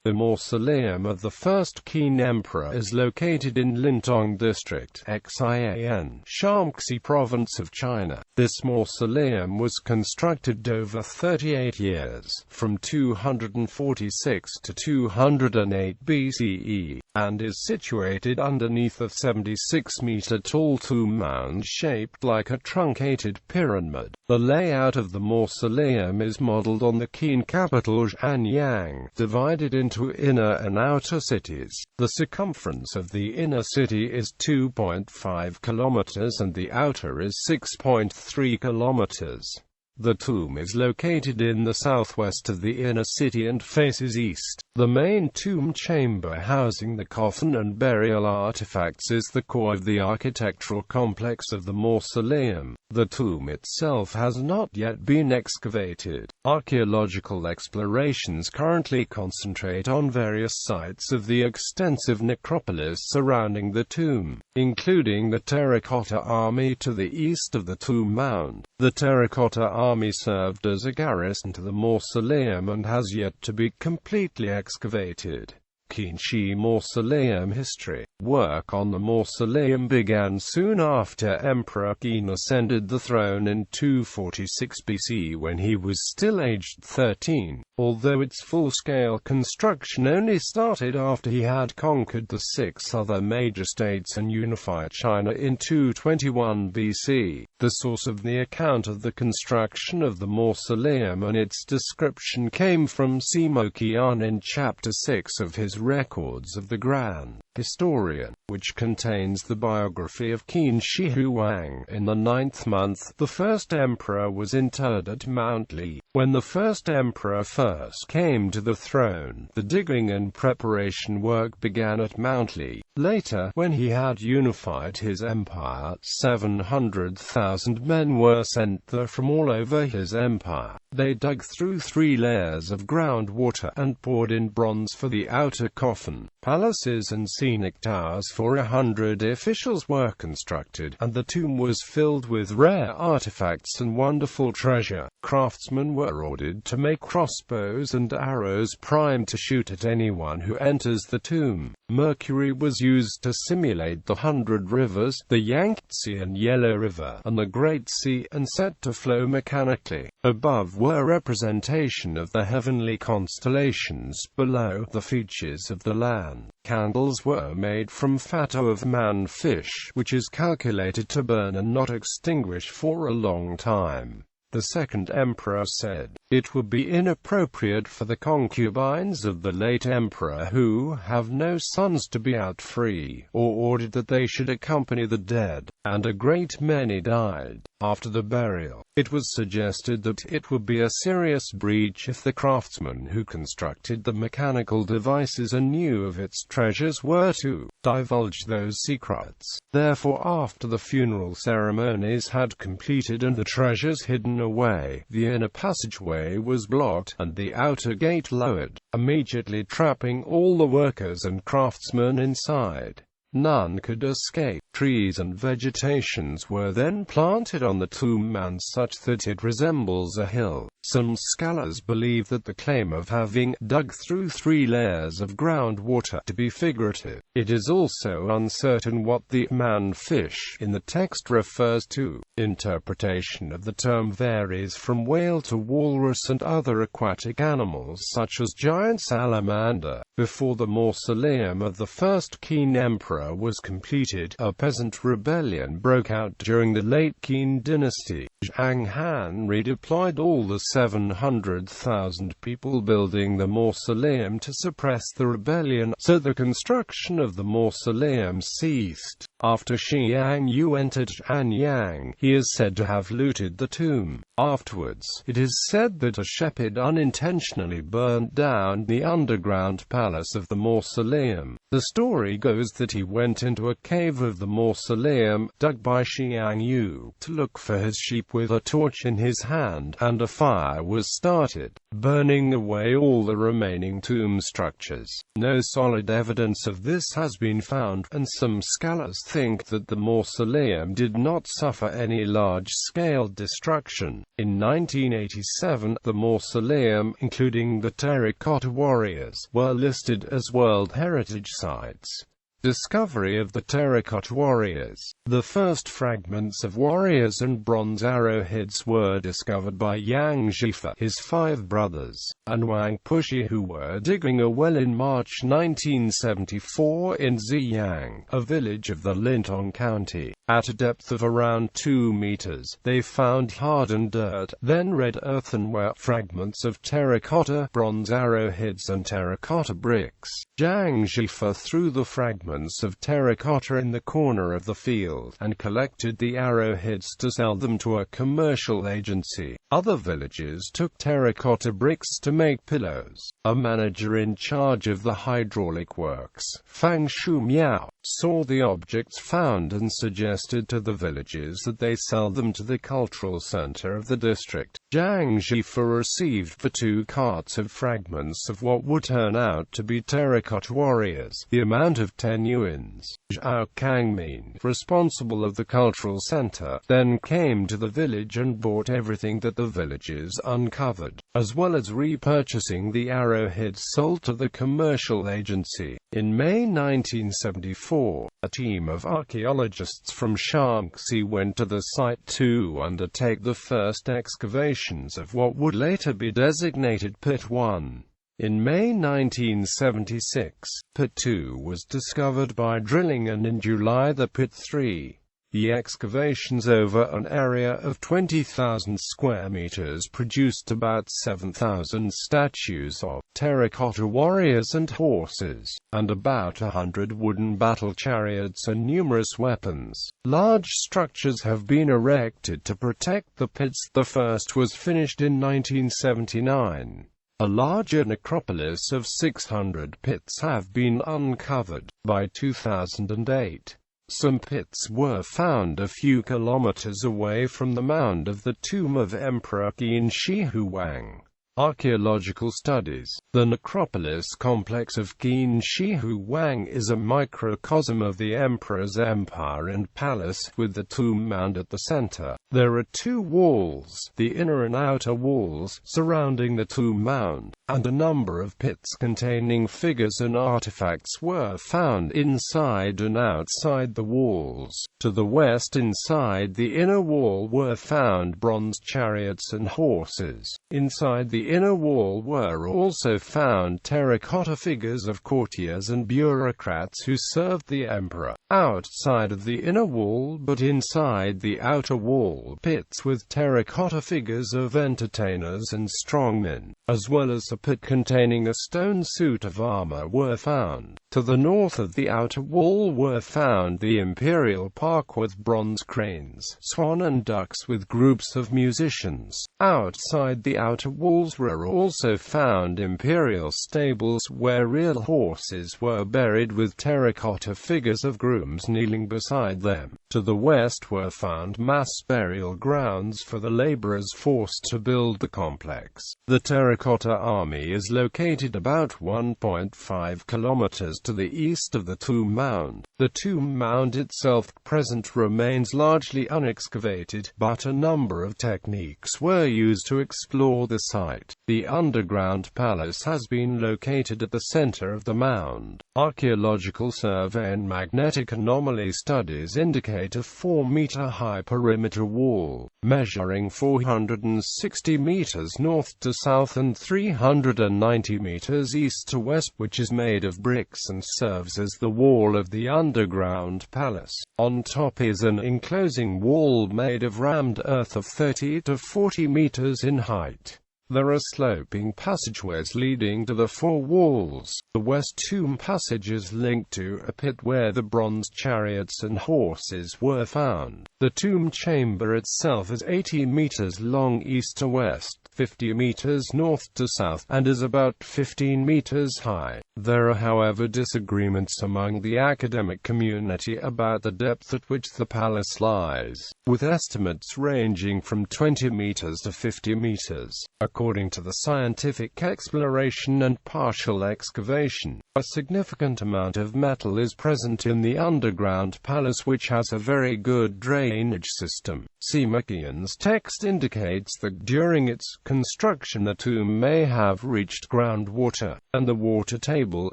The mausoleum of the First Qin Emperor is located in Lintong District, Xi'an, Shaanxi province of China. This mausoleum was constructed over 38 years, from 246 to 208 BCE, and is situated underneath a 76-meter-tall tomb mound shaped like a truncated pyramid. The layout of the mausoleum is modeled on the Qin capital Xianyang, divided into inner and outer cities. The circumference of the inner city is 2.5 kilometers and the outer is 6.3 kilometers. The tomb is located in the southwest of the inner city and faces east. The main tomb chamber housing the coffin and burial artifacts is the core of the architectural complex of the mausoleum. The tomb itself has not yet been excavated. Archaeological explorations currently concentrate on various sites of the extensive necropolis surrounding the tomb, including the Terracotta Army to the east of the tomb mound. The Terracotta Army served as a garrison to the mausoleum and has yet to be completely excavated. Qinshi Mausoleum history. Work on the mausoleum began soon after Emperor Qin ascended the throne in 246 BC when he was still aged 13, although its full-scale construction only started after he had conquered the 6 other major states and unified China in 221 BC. The source of the account of the construction of the mausoleum and its description came from Xi'an in Chapter 6 of his Records of the Grand Historian, which contains the biography of Qin Shi Huang. In the 9th month, the first emperor was interred at Mount Li. When the first emperor first came to the throne, the digging and preparation work began at Mount Li. Later, when he had unified his empire, 700,000 men were sent there from all over his empire. They dug through 3 layers of groundwater and poured in bronze for the outer coffin. Palaces and scenic towers for 100 officials were constructed, and the tomb was filled with rare artifacts and wonderful treasure. Craftsmen were ordered to make crossbows and arrows primed to shoot at anyone who enters the tomb. Mercury was used to simulate the 100 rivers, the Yangtze and Yellow River, and the Great Sea, and set to flow mechanically. Above were representation of the heavenly constellations, below, the features of the land. Candles were made from fat of man-fish, which is calculated to burn and not extinguish for a long time. The second emperor said, "It would be inappropriate for the concubines of the late emperor who have no sons to be out free, or ordered that they should accompany the dead," and a great many died. After the burial, it was suggested that it would be a serious breach if the craftsmen who constructed the mechanical devices and knew of its treasures were to divulge those secrets. Therefore, after the funeral ceremonies had completed and the treasures hidden away, the inner passageway was blocked, and the outer gate lowered, immediately trapping all the workers and craftsmen inside. None could escape. Trees and vegetations were then planted on the tomb mound such that it resembles a hill. Some scholars believe that the claim of having dug through 3 layers of groundwater to be figurative. It is also uncertain what the man-fish in the text refers to. Interpretation of the term varies from whale to walrus and other aquatic animals such as giant salamander. Before the mausoleum of the first Qin emperor was completed, a peasant rebellion broke out during the late Qin dynasty. Zhang Han redeployed all the 700,000 people building the mausoleum to suppress the rebellion, so the construction of the mausoleum ceased. After Xianyang entered Xianyang, he is said to have looted the tomb. Afterwards, it is said that a shepherd unintentionally burned down the underground palace of the mausoleum. The story goes that he went into a cave of the mausoleum, dug by Xianyang, to look for his sheep with a torch in his hand, and a fire was started. burning away all the remaining tomb structures. No solid evidence of this has been found, and some scholars think that the mausoleum did not suffer any large-scale destruction. In 1987, the mausoleum, including the Terracotta Warriors, were listed as World Heritage Sites. Discovery of the Terracotta Warriors. The first fragments of warriors and bronze arrowheads were discovered by Yang Zhifa, his 5 brothers, and Wang Puxi, who were digging a well in March 1974 in Xi'anyang, a village of the Lintong County. At a depth of around 2 meters, they found hardened dirt, then red earthenware, fragments of terracotta, bronze arrowheads and terracotta bricks. Yang Zhifa threw the fragments of terracotta in the corner of the field, and collected the arrowheads to sell them to a commercial agency. Other villages took terracotta bricks to make pillows. A manager in charge of the hydraulic works, Fang Shumiao, saw the objects found and suggested to the villages that they sell them to the cultural center of the district. Yang Zhifa received the 2 carts of fragments of what would turn out to be terracotta warriors, the amount of 10 yuans. Zhao Kangmin, responsible of the cultural center, then came to the village and bought everything that the villages uncovered, as well as repurchasing the arrowheads sold to the commercial agency. In May 1974, a team of archaeologists from Shaanxi went to the site to undertake the first excavations of what would later be designated Pit 1. In May 1976, Pit 2 was discovered by drilling, and in July the Pit 3. The excavations over an area of 20,000 square meters produced about 7,000 statues of terracotta warriors and horses, and about 100 wooden battle chariots and numerous weapons. Large structures have been erected to protect the pits. The first was finished in 1979. A larger necropolis of 600 pits have been uncovered. By 2008, some pits were found a few kilometers away from the mound of the tomb of Emperor Qin Shi Huang. Archaeological studies. The necropolis complex of Qin Shi Huang is a microcosm of the emperor's empire and palace, with the tomb mound at the center. There are 2 walls, the inner and outer walls, surrounding the tomb mound, and a number of pits containing figures and artifacts were found inside and outside the walls. To the west, inside the inner wall, were found bronze chariots and horses. Inside the inner wall were also found terracotta figures of courtiers and bureaucrats who served the emperor. Outside of the inner wall but inside the outer wall, pits with terracotta figures of entertainers and strongmen, as well as a pit containing a stone suit of armor, were found. To the north of the outer wall were found the imperial park with bronze cranes, swan and ducks with groups of musicians. Outside the outer walls were also found imperial stables where real horses were buried with terracotta figures of grooms kneeling beside them. To the west were found mass burial grounds for the laborers forced to build the complex. The Terracotta Army is located about 1.5 kilometers to the east of the tomb mound. The tomb mound itself at present remains largely unexcavated, but a number of techniques were used to explore the site. The underground palace has been located at the center of the mound. Archaeological survey and magnetic anomaly studies indicate a 4-meter-high perimeter wall, measuring 460 meters north to south and 390 meters east to west, which is made of bricks and serves as the wall of the underground palace. On top is an enclosing wall made of rammed earth of 30 to 40 meters in height. There are sloping passageways leading to the 4 walls. The west tomb passage is linked to a pit where the bronze chariots and horses were found. The tomb chamber itself is 80 meters long east to west, 50 meters north to south, and is about 15 meters high. There are however disagreements among the academic community about the depth at which the palace lies, with estimates ranging from 20 meters to 50 meters. According to the scientific exploration and partial excavation, a significant amount of metal is present in the underground palace, which has a very good drainage system. Xi'an's text indicates that during its construction the tomb may have reached groundwater, and the water table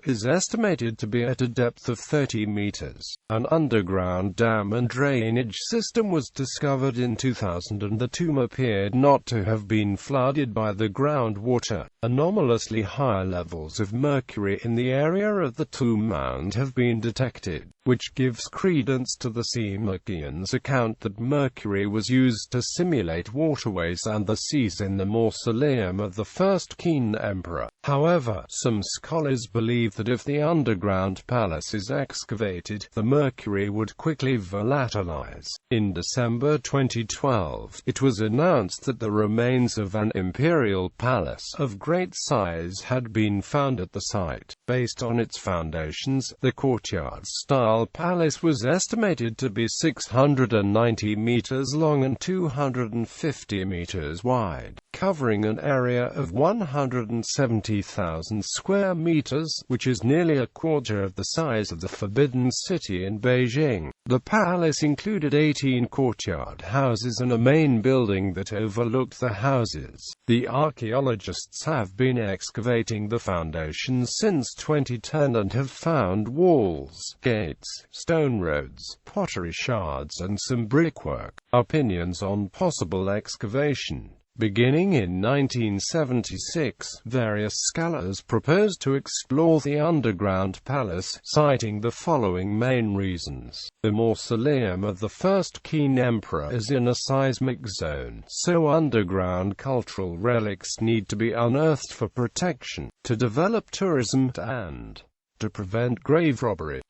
is estimated to be at a depth of 30 meters. An underground dam and drainage system was discovered in 2000, and the tomb appeared not to have been flooded by the groundwater. Anomalously high levels of mercury in the area of the tomb mound have been detected, which gives credence to the Xi'an's account that mercury was used to simulate waterways and the seas in the mausoleum of the First Qin Emperor. However, some scholars believe that if the underground palace is excavated, the mercury would quickly volatilize. In December 2012, it was announced that the remains of an imperial palace of great size had been found at the site. Based on its foundations, the courtyard-style palace was estimated to be 690 meters long and 250 meters wide, covering an area of 170,000 square meters, which is nearly a quarter of the size of the Forbidden City in Beijing. The palace included 18 courtyard houses and a main building that overlooked the houses. The archaeologists have been excavating the foundations since 2010 and have found walls, gates, stone roads, pottery shards and some brickwork. Opinions on possible excavation. Beginning in 1976, various scholars proposed to explore the underground palace, citing the following main reasons. The mausoleum of the First Qin Emperor is in a seismic zone, so underground cultural relics need to be unearthed for protection, to develop tourism, and to prevent grave robbery.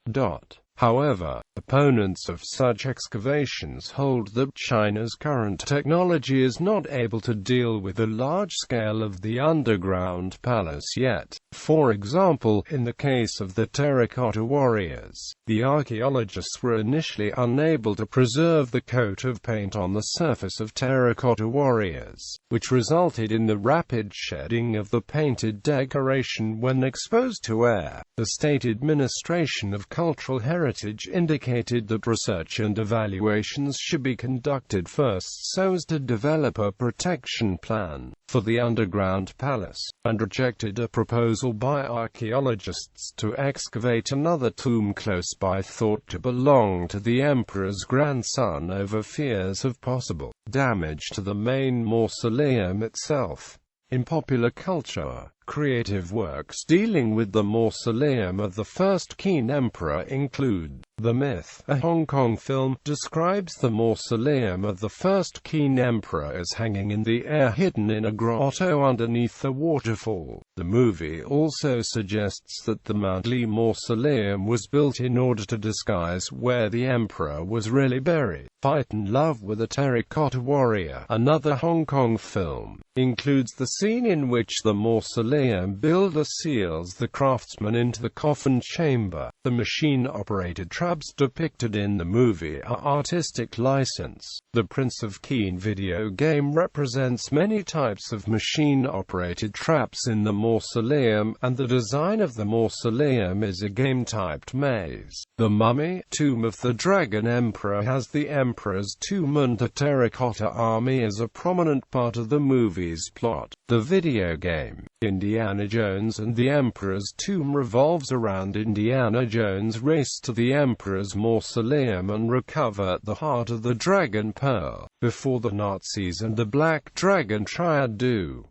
However, opponents of such excavations hold that China's current technology is not able to deal with the large scale of the underground palace yet. For example, in the case of the Terracotta Warriors, the archaeologists were initially unable to preserve the coat of paint on the surface of Terracotta Warriors, which resulted in the rapid shedding of the painted decoration when exposed to air. The State Administration of Cultural Heritage indicated that research and evaluations should be conducted first so as to develop a protection plan for the underground palace, and rejected a proposal by archaeologists to excavate another tomb close by thought to belong to the emperor's grandson over fears of possible damage to the main mausoleum itself. In popular culture, creative works dealing with the mausoleum of the First Qin Emperor include The Myth. A Hong Kong film describes the mausoleum of the First Qin Emperor as hanging in the air, hidden in a grotto underneath a waterfall. The movie also suggests that the Mound-Li mausoleum was built in order to disguise where the emperor was really buried. Fight and Love with a Terracotta Warrior, another Hong Kong film, includes the scene in which the mausoleum builder seals the craftsman into the coffin chamber. The machine-operated traps depicted in the movie are artistic license. The Prince of Qin video game represents many types of machine-operated traps in the mausoleum, and the design of the mausoleum is a game-typed maze. The Mummy, Tomb of the Dragon Emperor, has the Emperor's tomb and the Terracotta Army as a prominent part of the movie's plot. The video game, Indiana Jones and the Emperor's Tomb, revolves around Indiana Jones' race to the Emperor's mausoleum and recover the heart of the Dragon Pearl, before the Nazis and the Black Dragon Triad-Do.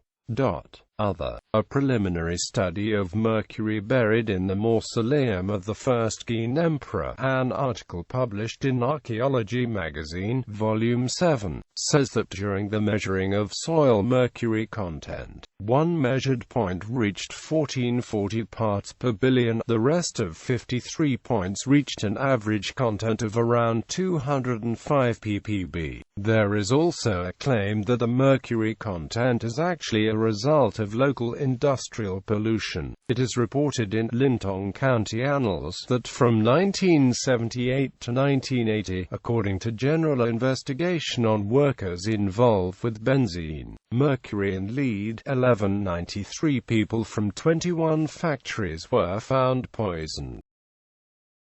Other. A preliminary study of mercury buried in the mausoleum of the First Qin Emperor, an article published in Archaeology magazine, Volume 7, says that during the measuring of soil mercury content, one measured point reached 1440 parts per billion, the rest of 53 points reached an average content of around 205 ppb. There is also a claim that the mercury content is actually a result of of local industrial pollution. It is reported in Lintong County Annals that from 1978 to 1980, according to general investigation on workers involved with benzene, mercury and lead, 1193 people from 21 factories were found poisoned.